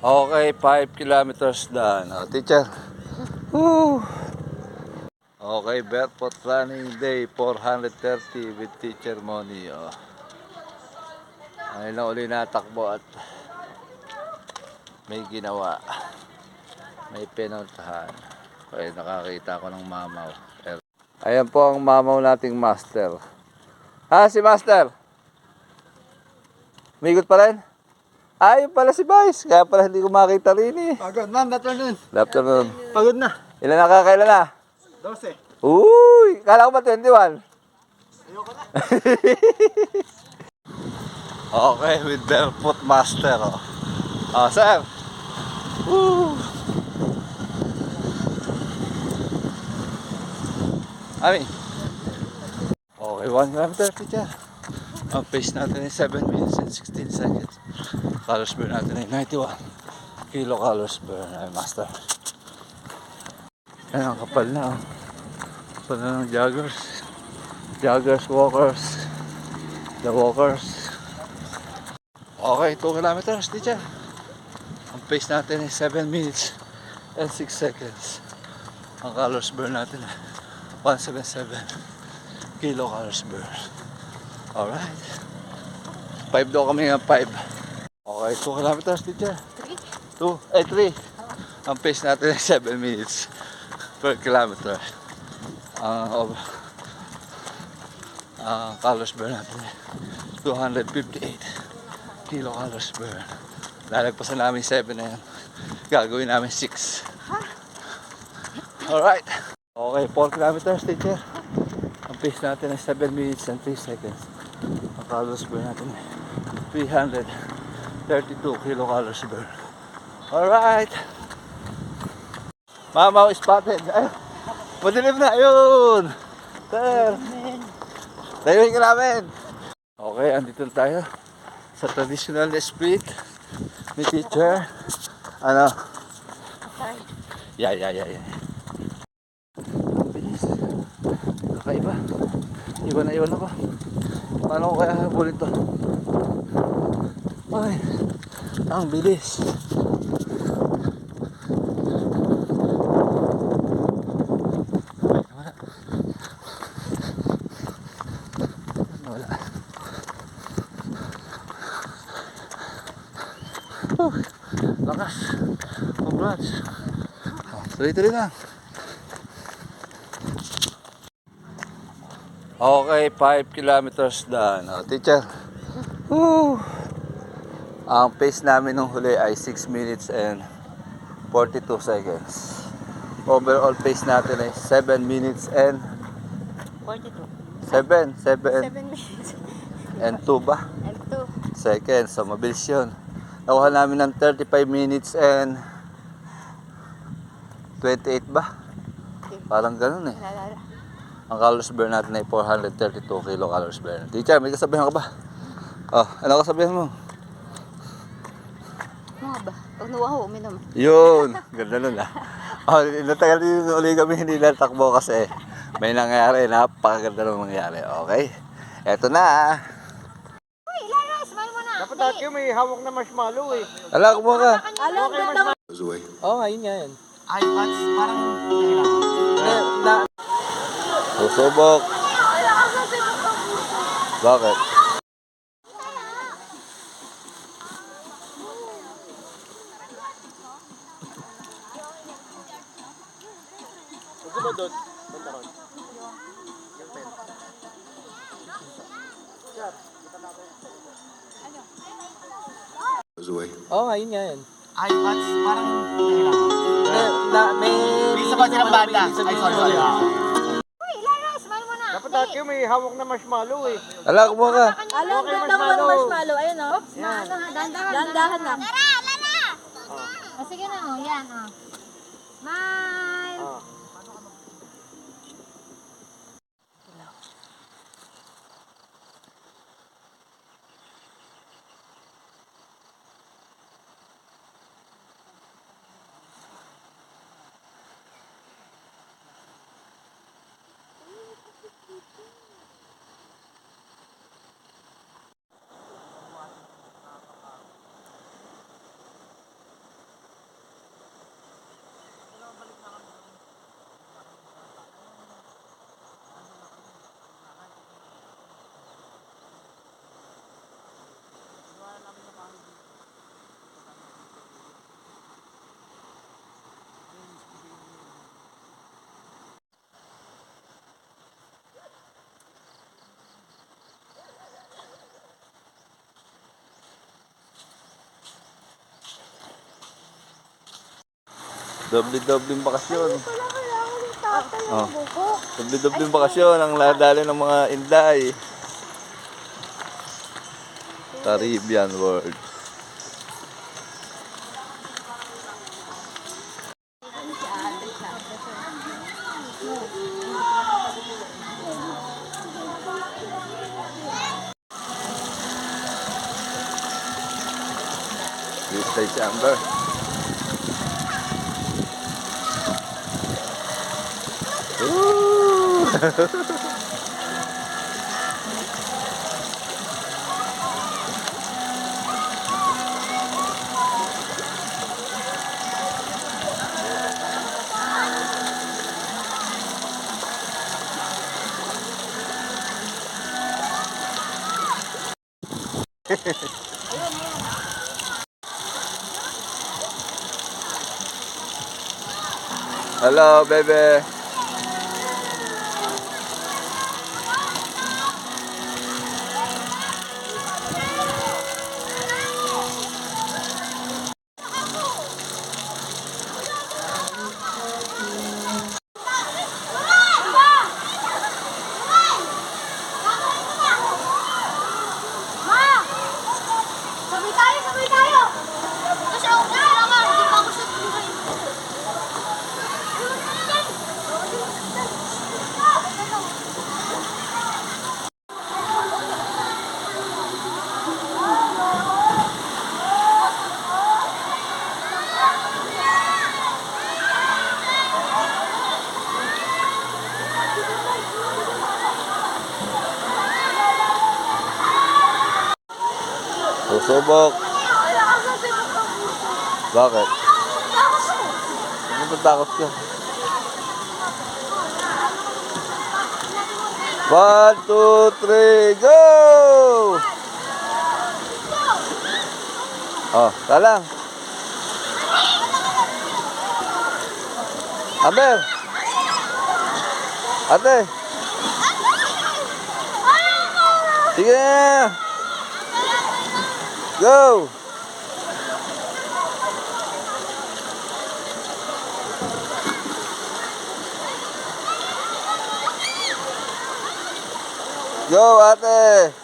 Okay, 5 kilometers daan. Teacher. Woo! Okay, barefoot running day 430 with Teacher Moni. Ayun na uli natakbo at may ginawa. May pinuntahan. Okay, nakakita ko ng mamaw. Ayan po ang mamaw nating master. Si master? Migot pa rin? Yun pala si Vice. Kaya pala hindi ko makita rin eh. Pagod, ma'am. Afternoon. Afternoon. Pagod na. Ilan nakakailan na? 12. Uy! Kala ko ba 21? Ayoko na. Okay, with barefoot master. Sir. Woo! Ami. Okay, 1 kilometer, teacher. Ang pace natin ay 7 minutes and 16 seconds. Calories burn natin ay 91 kilocalories burn. Ay, master. Ayan, ang kapal na. Kapal na ng joggers. Joggers, walkers. The walkers. Okay, 2 kilometers, teacher. Ang pace natin ay 7 minutes and 6 seconds. Ang calories burn natin ay 177 kilocalories burn. Alright. 5 daw kami ng 5. Okay, 2 kilometers, teacher. 3. Ang pace natin ay 7 minutes per kilometer. Ang calories burn natin ay 258 kilocalories burn. Lalagpasan namin 7 na yan. Gagawin namin 6. Alright. Okay, 4 kilometers, teacher. Ang pace natin ay 7 minutes and 3 seconds. Ang calories burn natin ay 332 kilocalories burn. Alright. Mamaw spotted. Ay, madilim na. Ayun. Sir. Dayuhin ka namin. Okay, andito tayo sa traditional split ni teacher. Yeah. Bilis. Kakaiba. Iwan ako. Paano ko kaya habulin to? Ay, ang bilis. Wala. Lakas. Congrats. Tuloy-tuloy lang. Okay, 5 kilometers daan. Teacher. Woo! Ang pace namin nung huli ay 6 minutes and 42 seconds. Overall pace natin ay 7 minutes and 42. 7 minutes. and 2 ba? And 2. Seconds. So mabilis yun. Nakuha namin ng 35 minutes and 28 ba? Parang ganun eh. Ang calories burn natin ay 432 kilocalories burn. Teacher, may kasabihan ka ba? Ano kasabihan mo? Mga ba? Pag nawaho, uminom. Yun, ganda nun natagal din uli kami hindi natakbo kasi may nangyari, napakaganda ng nangyari. Okay, eto na. Uy, Lara, smile mo na. Dapat dati may hawak na marshmallow eh. Ala, kumuha ka. Alam, ganda mo. Ayun nga yan. Ay, but parang kailangan. Susubok. Bakit? Gusto ba doon? Banda ron. Ayun nga yan. Ay, but parang kailangan. May Bisa ba silang banda? Ay, sorry. Uy, Lara, smile mo na. Dapat dati may hawak na marshmallow eh. Ala, kumuha ka. Alam, ganda mo ng marshmallow. Ayun, o. Oops, dandahan lang. Lara, Lala! Sige na, yan, Smile. Doble-dobleng bakasyon. Wala kailangan ng tatay Oh. ang buko. Doble-dobleng bakasyon ang ladali ng mga Inday. Caribbean World. Dito tayo si Amber. Woo! Hello, baby. Sabay tayo, sabay tayo! Kasi ako kailangan, hindi pa ako sa tuloy. Susubok. Bakit? Ano ba takot ka? 1, 2, 3, go! Oh, talang. Amber! Ate! Sige na! Go! Go, ate!